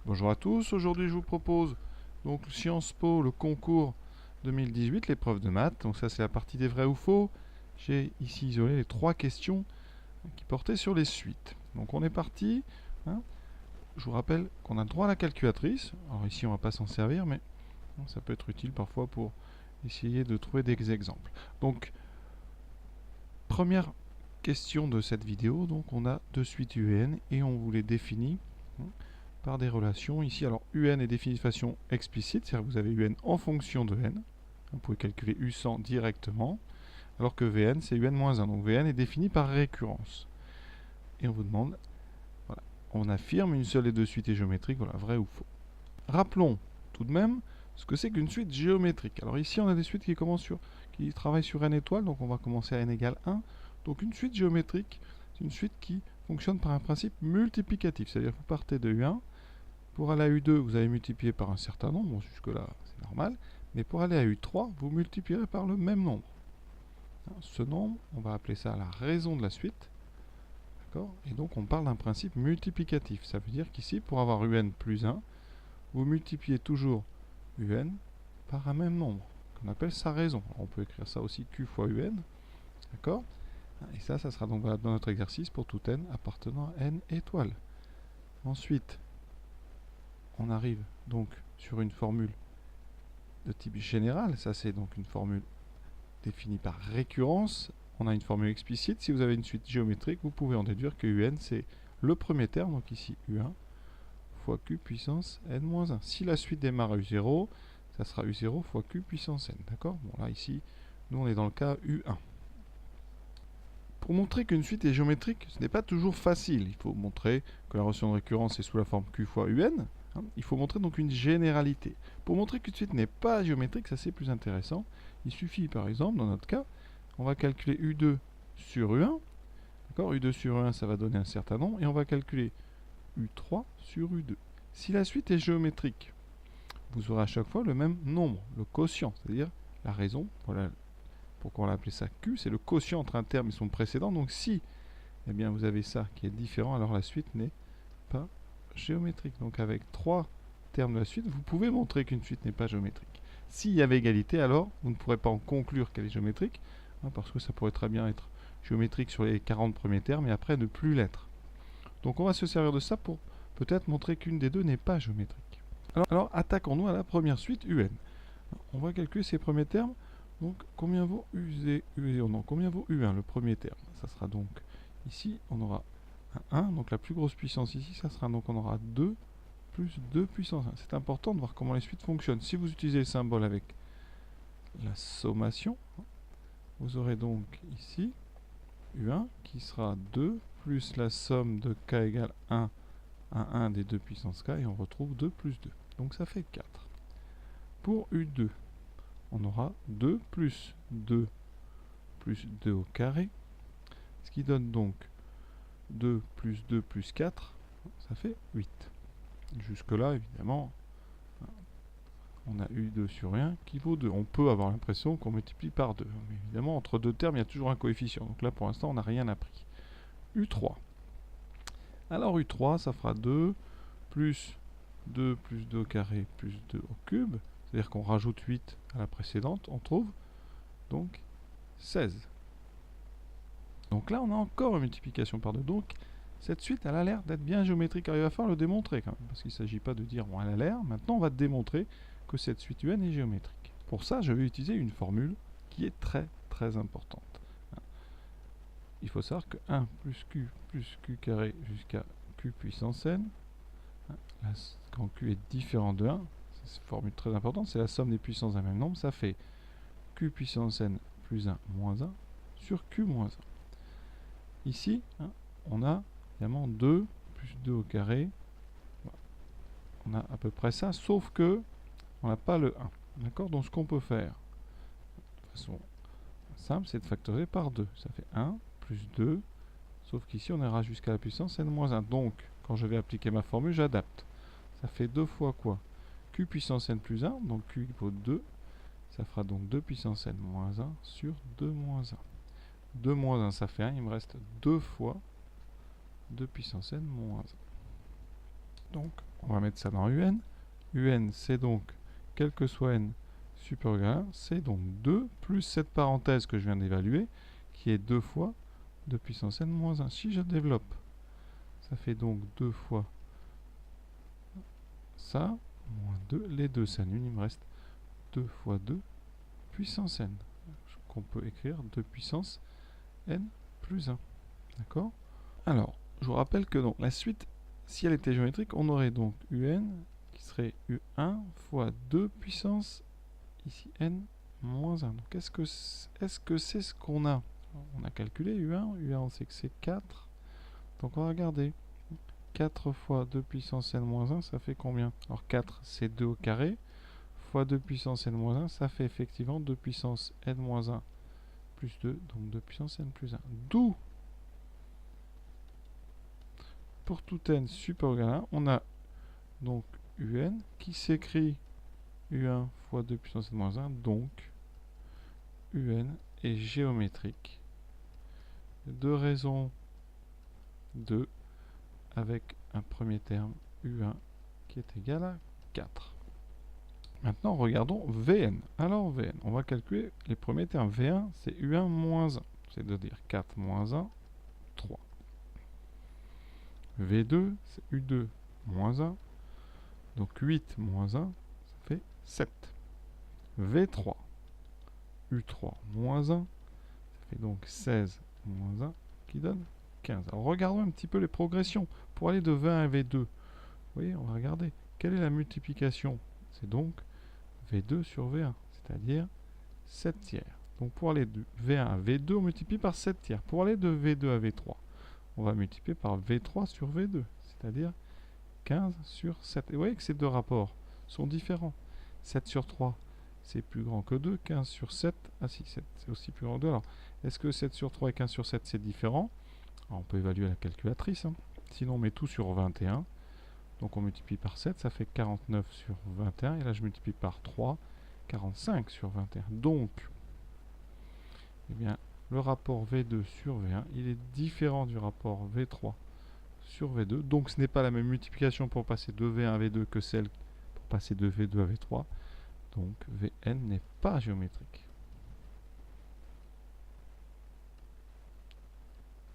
Bonjour à tous, aujourd'hui je vous propose donc Sciences Po, le concours 2018, l'épreuve de maths. Donc ça c'est la partie des vrais ou faux. J'ai ici isolé les 3 questions qui portaient sur les suites. Donc on est parti. Je vous rappelle qu'on a droit à la calculatrice. Alors ici on ne va pas s'en servir, mais ça peut être utile parfois pour essayer de trouver des exemples. Donc première question de cette vidéo, donc on a deux suites UN et on vous les définit par des relations ici. Alors UN est défini de façon explicite, c'est-à-dire que vous avez UN en fonction de N. Vous pouvez calculer U100 directement, alors que Vn c'est UN-1. Donc Vn est défini par récurrence. Et on vous demande, voilà, on affirme une seule et deux suites géométriques, voilà, vrai ou faux. Rappelons tout de même ce que c'est qu'une suite géométrique. Alors ici on a des suites qui travaillent sur N étoiles, donc on va commencer à N égale 1. Donc une suite géométrique, c'est une suite qui fonctionne par un principe multiplicatif, c'est-à-dire que vous partez de U1, pour aller à U2, vous allez multiplier par un certain nombre, bon, jusque-là c'est normal, mais pour aller à U3, vous multiplierez par le même nombre. Ce nombre, on va appeler ça la raison de la suite, d'accord? Et donc on parle d'un principe multiplicatif, ça veut dire qu'ici, pour avoir UN plus 1, vous multipliez toujours UN par un même nombre, qu'on appelle sa raison. Alors, on peut écrire ça aussi Q fois UN, d'accord? Et ça sera donc valable dans notre exercice pour tout n appartenant à n étoiles. Ensuite, on arrive donc sur une formule de type général. Ça, c'est donc une formule définie par récurrence. On a une formule explicite. Si vous avez une suite géométrique, vous pouvez en déduire que UN, c'est le premier terme, donc ici U1, fois Q puissance N-1. Si la suite démarre à U0, ça sera U0 fois Q puissance N. D'accord? Bon, là, ici, nous, on est dans le cas U1. Pour montrer qu'une suite est géométrique, ce n'est pas toujours facile. Il faut montrer que la relation de récurrence est sous la forme Q fois UN. Il faut montrer donc une généralité. Pour montrer qu'une suite n'est pas géométrique, ça c'est plus intéressant. Il suffit par exemple, dans notre cas, on va calculer U2 sur U1. D'accord? U2 sur U1, ça va donner un certain nombre. Et on va calculer U3 sur U2. Si la suite est géométrique, vous aurez à chaque fois le même nombre, le quotient, c'est-à-dire la raison. Voilà. Pourquoi on l'a appelé ça Q? C'est le quotient entre un terme et son précédent. Donc si bien, vous avez ça qui est différent, alors la suite n'est pas géométrique. Donc avec 3 termes de la suite, vous pouvez montrer qu'une suite n'est pas géométrique. S'il y avait égalité, alors vous ne pourrez pas en conclure qu'elle est géométrique, parce que ça pourrait très bien être géométrique sur les 40 premiers termes et après ne plus l'être. Donc on va se servir de ça pour peut-être montrer qu'une des deux n'est pas géométrique. Alors attaquons-nous à la première suite UN. On va calculer ces premiers termes. Donc, combien vaut U0? Non, combien vaut U1, le premier terme? Ça sera donc, ici, on aura un 1, donc la plus grosse puissance ici, ça sera donc, on aura 2 plus 2 puissance 1. C'est important de voir comment les suites fonctionnent. Si vous utilisez le symbole avec la sommation, vous aurez donc ici U1 qui sera 2 plus la somme de k égale 1 à 1 des 2 puissance k, et on retrouve 2 plus 2. Donc ça fait 4. Pour U2, on aura 2 plus 2 plus 2 au carré, ce qui donne donc 2 plus 2 plus 4, ça fait 8. Jusque là, évidemment, on a U2 sur 1 qui vaut 2. On peut avoir l'impression qu'on multiplie par 2. Mais évidemment, entre deux termes, il y a toujours un coefficient. Donc là, pour l'instant, on n'a rien appris. U3. Alors U3, ça fera 2 plus 2 plus 2 au carré plus 2 au cube. C'est-à-dire qu'on rajoute 8 à la précédente, on trouve donc 16. Donc là, on a encore une multiplication par 2. Donc, cette suite, elle a l'air d'être bien géométrique. Alors, il va falloir le démontrer quand même, parce qu'il ne s'agit pas de dire, bon, elle a l'air. Maintenant, on va démontrer que cette suite UN est géométrique. Pour ça, je vais utiliser une formule qui est très, très importante. Il faut savoir que 1 plus Q carré jusqu'à Q puissance N, là, quand Q est différent de 1, c'est une formule très importante, c'est la somme des puissances d'un même nombre, ça fait Q puissance N plus 1 moins 1 sur Q moins 1. Ici, on a évidemment 2 plus 2 au carré. On a à peu près ça, sauf que on n'a pas le 1. D'accord? Donc ce qu'on peut faire, de façon simple, c'est de factoriser par 2. Ça fait 1 plus 2, sauf qu'ici on ira jusqu'à la puissance n-1. Donc, quand je vais appliquer ma formule, j'adapte. Ça fait 2 fois quoi? Q puissance n plus 1, donc Q vaut 2. Ça fera donc 2 puissance n moins 1 sur 2 moins 1. 2 moins 1, ça fait 1. Il me reste 2 fois 2 puissance n moins 1. Donc, on va mettre ça dans UN. UN, c'est donc, quel que soit n supérieur ou égal à 1, c'est donc 2 plus cette parenthèse que je viens d'évaluer, qui est 2 fois 2 puissance n moins 1. Si je développe, ça fait donc 2 fois ça, moins 2. Les deux s'annulent, il me reste 2 fois 2 puissance n. Qu'on peut écrire 2 puissance n plus 1. D'accord? Alors, je vous rappelle que donc la suite, si elle était géométrique, on aurait donc un qui serait u1 fois 2 puissance ici n moins 1. Donc est-ce que c'est ce qu'on a? On a calculé u1 on sait que c'est 4. Donc on va regarder. 4 fois 2 puissance n moins 1, ça fait combien? Alors 4, c'est 2 au carré, fois 2 puissance n moins 1, ça fait effectivement 2 puissance n moins 1 plus 2, donc 2 puissance n plus 1. D'où, pour tout n supérieur ou égal à 1, on a donc un qui s'écrit u1 fois 2 puissance n moins 1, donc un est géométrique de raison 2 avec un premier terme u1 qui est égal à 4. Maintenant, regardons Vn. Alors, Vn, on va calculer les premiers termes. V1, c'est u1 moins 1. C'est de dire 4 moins 1, 3. V2, c'est u2 moins 1. Donc 8 moins 1, ça fait 7. V3, u3 moins 1, ça fait donc 16 moins 1, qui donne 15. Alors regardons un petit peu les progressions. Pour aller de V1 à V2, vous voyez, on va regarder. Quelle est la multiplication? C'est donc V2 sur V1, c'est-à-dire 7 tiers. Donc pour aller de V1 à V2, on multiplie par 7 tiers. Pour aller de V2 à V3, on va multiplier par V3 sur V2, c'est-à-dire 15 sur 7. Et vous voyez que ces deux rapports sont différents. 7 sur 3, c'est plus grand que 2. 15 sur 7, ah si, 7, c'est aussi plus grand que 2. Alors, est-ce que 7 sur 3 et 15 sur 7, c'est différent? Alors, on peut évaluer à la calculatrice. Sinon, on met tout sur 21. Donc, on multiplie par 7, ça fait 49 sur 21. Et là, je multiplie par 3, 45 sur 21. Donc, eh bien, le rapport V2 sur V1, il est différent du rapport V3 sur V2. Donc, ce n'est pas la même multiplication pour passer de V1 à V2 que celle pour passer de V2 à V3. Donc, Vn n'est pas géométrique.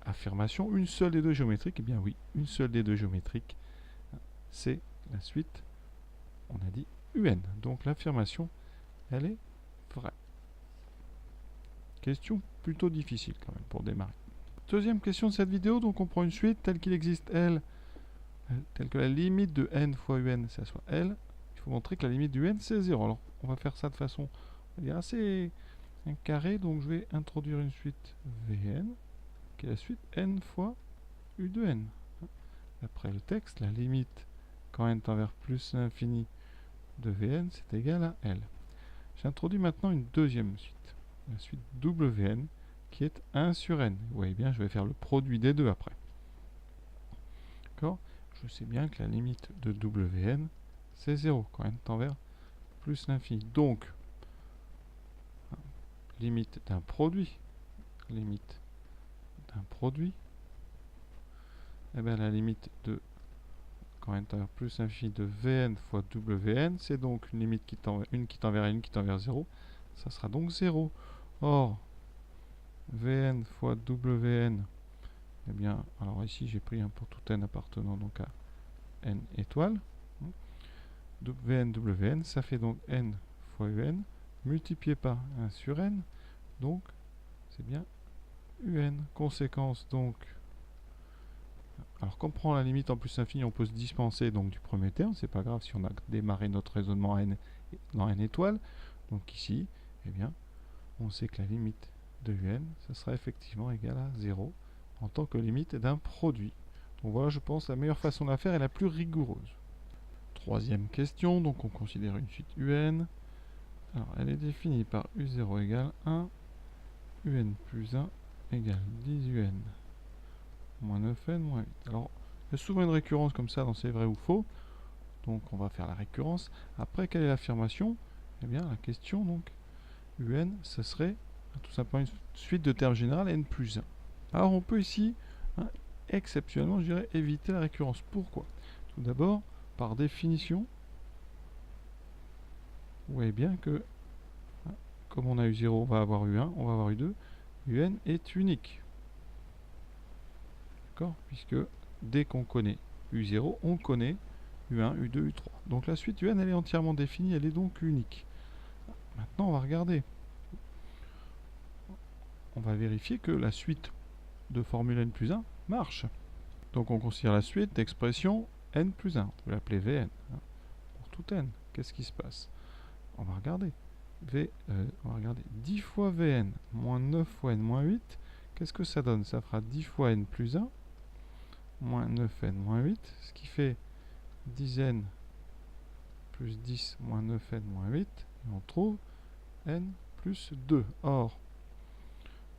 Affirmation, une seule des deux géométriques. Eh bien oui, une seule des deux géométriques, c'est la suite, on a dit un. Donc l'affirmation, elle est vraie. Question plutôt difficile quand même pour démarrer. Deuxième question de cette vidéo, donc on prend une suite telle qu'il existe L, telle que la limite de n fois un, ça soit L. Il faut montrer que la limite du n, c'est 0. Alors on va faire ça de façon, on va dire assez un carré, donc je vais introduire une suite Vn, qui est la suite n fois u de n. D'après le texte, la limite quand n tend vers plus l'infini de Vn, c'est égal à L. J'introduis maintenant une deuxième suite, la suite Wn, qui est 1 sur n. Vous voyez bien, je vais faire le produit des deux après. D'accord? Je sais bien que la limite de Wn, c'est 0 quand n tend vers plus l'infini. Donc, limite d'un produit, eh bien la limite de quand n tend vers plus l'infini de Vn fois Wn, c'est donc une limite qui tend, une qui tend vers n, qui tend vers 0. Ça sera donc 0. Or, Vn fois Wn, eh bien, alors ici j'ai pris un pour tout n appartenant donc à n étoiles. Vn Wn, ça fait donc n fois un, multiplié par 1 sur n, donc c'est bien un. Conséquence donc, alors comme on prend la limite en plus infini, on peut se dispenser donc du premier terme, c'est pas grave si on a démarré notre raisonnement à n, dans n étoiles. Donc ici, eh bien, on sait que la limite de un, ça sera effectivement égal à 0 en tant que limite d'un produit. Donc voilà, je pense, la meilleure façon de la faire est la plus rigoureuse. Troisième question, donc on considère une suite un. Alors, elle est définie par u0 égale 1, un plus 1 égale 10 un, moins 9n, moins 8. Alors, il y a souvent une récurrence comme ça dans c'est vrai ou faux. Donc, on va faire la récurrence. Après, quelle est l'affirmation? Eh bien, la question, donc, un, ce serait tout simplement une suite de termes généraux n plus 1. Alors, on peut ici, exceptionnellement, je dirais, éviter la récurrence. Pourquoi? Tout d'abord, par définition, vous voyez bien que, comme on a U0, on va avoir U1, on va avoir U2, UN est unique. D'accord? Puisque dès qu'on connaît U0, on connaît U1, U2, U3. Donc la suite UN, elle est entièrement définie, elle est donc unique. Maintenant, on va regarder. On va vérifier que la suite de formule n plus 1 marche. Donc on considère la suite d'expression n plus 1. Vous l'appelez Vn. Pour tout n, qu'est-ce qui se passe? On va regarder. On va regarder 10 fois Vn moins 9 fois n moins 8. Qu'est-ce que ça donne? Ça fera 10 fois n plus 1 moins 9n moins 8. Ce qui fait 10n plus 10 moins 9n moins 8. Et on trouve n plus 2. Or,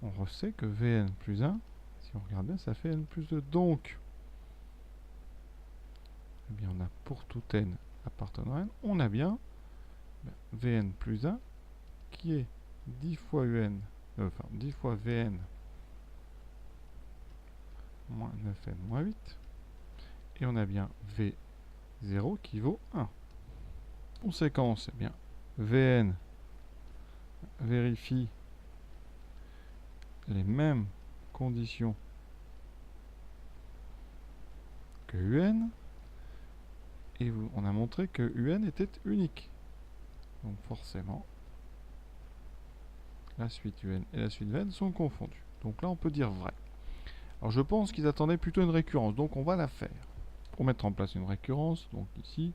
on sait que Vn plus 1, si on regarde bien, ça fait n plus 2. Donc, eh bien, on a pour tout n appartenant à n, on a bien Vn plus 1 qui est 10 fois UN, enfin 10 fois Vn moins 9n moins 8. Et on a bien V0 qui vaut 1. Conséquence, eh bien, Vn vérifie les mêmes conditions que UN, et on a montré que UN était unique. Donc forcément, la suite UN et la suite Vn sont confondues. Donc là, on peut dire vrai. Alors je pense qu'ils attendaient plutôt une récurrence, donc on va la faire. Pour mettre en place une récurrence, donc ici,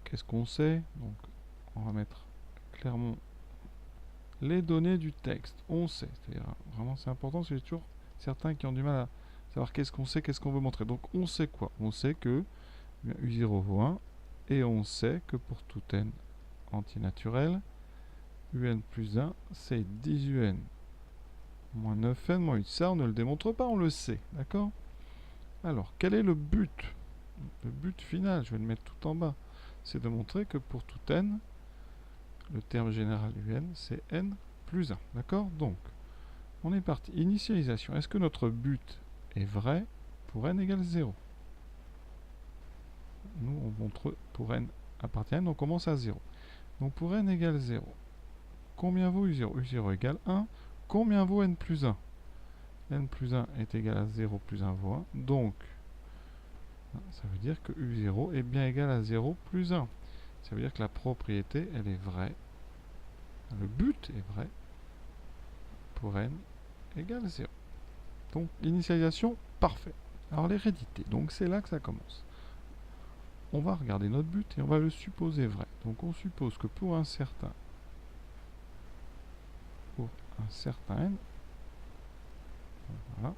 qu'est-ce qu'on sait? Donc on va mettre clairement les données du texte. On sait, c'est-à-dire vraiment c'est important, parce que j'ai toujours certains qui ont du mal à savoir qu'est-ce qu'on sait, qu'est-ce qu'on veut montrer. Donc on sait quoi? On sait que U0 vaut 1, et on sait que pour tout n antinaturel, UN plus 1, c'est 10UN moins 9n moins 8. Ça, on ne le démontre pas, on le sait. D'accord? Alors, quel est le but? Le but final, je vais le mettre tout en bas, c'est de montrer que pour tout n, le terme général UN, c'est n plus 1. D'accord? Donc, on est parti. Initialisation. Est-ce que notre but est vrai pour n égale 0? Nous, on montre pour n appartient à n, on commence à 0. Donc, pour n égale 0, combien vaut U0? U0 égale 1. Combien vaut n plus 1? N plus 1 est égal à 0 plus 1 vaut 1. Donc, ça veut dire que U0 est bien égal à 0 plus 1. Ça veut dire que la propriété, elle est vraie. Le but est vrai pour n égale 0. Donc, initialisation, parfait. Alors, l'hérédité, donc c'est là que ça commence. On va regarder notre but et on va le supposer vrai. Donc, on suppose que pour un certain n, voilà,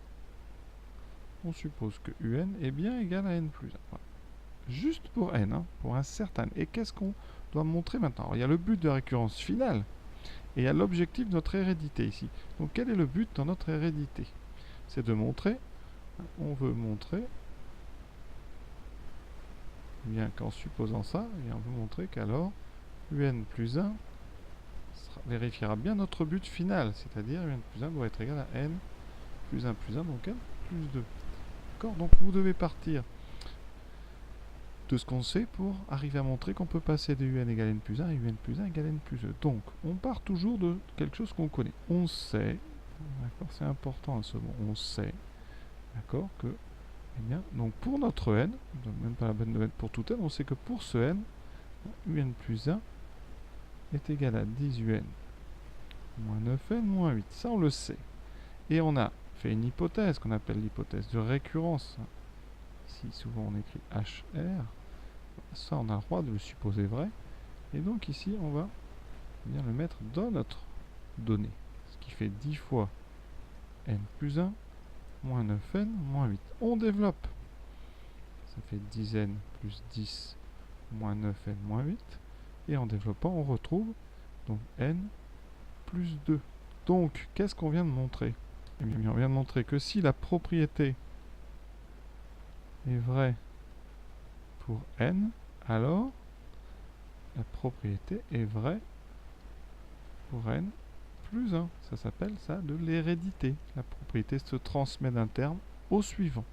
on suppose que UN est bien égal à n plus 1. Voilà. Juste pour n, hein, pour un certain n. Et qu'est-ce qu'on doit montrer maintenant? Alors, il y a le but de la récurrence finale et il y a l'objectif de notre hérédité ici. Donc quel est le but dans notre hérédité? C'est de montrer, on veut montrer, bien qu'en supposant ça, et on veut montrer qu'alors UN plus 1 vérifiera bien notre but final, c'est-à-dire UN plus 1 doit être égal à n plus 1 plus 1, donc n plus 2. D'accord? Donc vous devez partir de ce qu'on sait pour arriver à montrer qu'on peut passer de UN égale n plus 1 à UN plus 1 égale n plus 2. Donc on part toujours de quelque chose qu'on connaît. On sait, d'accord, c'est important ce mot, on sait, d'accord, que, eh bien, donc pour notre n, même pas la peine de mettre pour tout n, on sait que pour ce n, UN plus 1 est égal à 10 UN moins 9n moins 8. Ça on le sait. Et on a fait une hypothèse qu'on appelle l'hypothèse de récurrence. Ici souvent on écrit HR. Ça on a le droit de le supposer vrai. Et donc ici on va bien le mettre dans notre donnée. Ce qui fait 10 fois n plus 1 moins 9n moins 8. On développe. Ça fait 10n plus 10 moins 9n moins 8. Et en développant on retrouve donc n plus 2. Donc qu'est-ce qu'on vient de montrer? Eh bien, on vient de montrer que si la propriété est vraie pour n, alors la propriété est vraie pour n plus 1. Ça s'appelle ça de l'hérédité. La propriété se transmet d'un terme au suivant.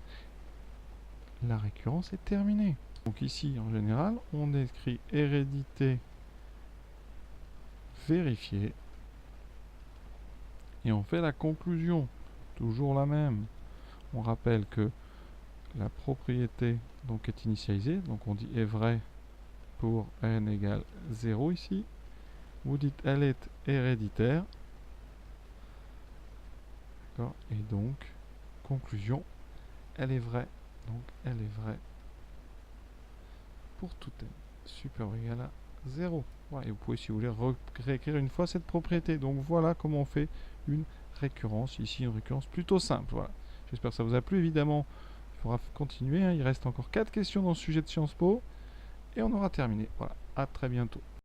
La récurrence est terminée. Donc ici, en général, on écrit hérédité vérifiée. Et on fait la conclusion. Toujours la même. On rappelle que la propriété donc, est initialisée. Donc on dit est vrai pour n égale 0 ici. Vous dites elle est héréditaire. Et donc, conclusion, elle est vraie. Donc elle est vraie pour tout n supérieur ou égal à 0. Voilà, et vous pouvez, si vous voulez, réécrire une fois cette propriété. Donc voilà comment on fait une récurrence. Ici, une récurrence plutôt simple. Voilà. J'espère que ça vous a plu. Évidemment, il faudra continuer. Il reste encore 4 questions dans le sujet de Sciences Po. Et on aura terminé. Voilà. À très bientôt.